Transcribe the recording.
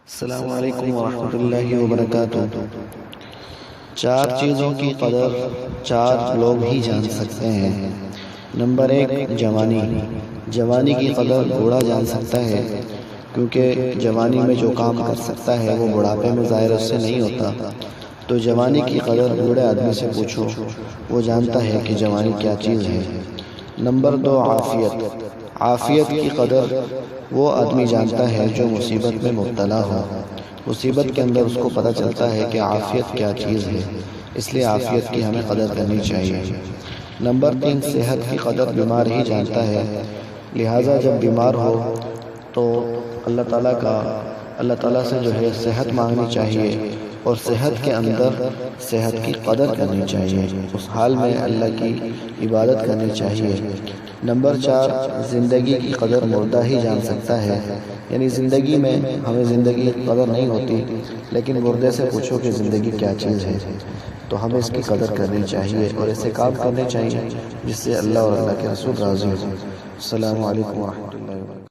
السلام علیکم ورحمۃ اللہ وبرکاتہ۔ چار چیزوں کی قدر چار لوگ ہی جان سکتے ہیں۔ نمبر 1، جوانی۔ جوانی کی قدر بوڑھا جان سکتا ہے، کیونکہ جوانی میں جو کام کر سکتا ہے وہ بڑھاپے میں ظاہر اس سے نہیں ہوتا۔ تو جوانی کی قدر بوڑھے آدمی سے پوچھو، وہ جانتا ہے کہ جوانی کیا چیز ہے۔ نمبر 2، عافیت۔ عافیت کی قدر وہ آدمی جانتا ہے جو مصیبت میں مبتلا ہو۔ مصیبت کے اندر اس کو پتہ چلتا ہے کہ عافیت کیا چیز ہے، اس لیے عافیت کی ہمیں قدر کرنی چاہیے۔ نمبر 3، صحت کی قدر بیمار ہی جانتا ہے، لہٰذا جب بیمار ہو تو اللہ تعالیٰ سے جو ہے صحت مانگنی چاہیے، اور صحت کے اندر صحت کی قدر کرنی چاہیے، اس حال میں اللہ کی عبادت کرنی چاہیے۔ نمبر 4، زندگی کی قدر مردہ ہی جان سکتا ہے، یعنی زندگی میں ہمیں زندگی کی قدر نہیں ہوتی، لیکن مردے سے پوچھو کہ زندگی کیا چیز ہے، تو ہمیں اس کی قدر کرنی چاہیے اور ایسے کام کرنے چاہیے جس سے اللہ اور اللہ کے رسول راضی ہو۔ السلام علیکم ورحمۃ اللہ وبرکاتہ۔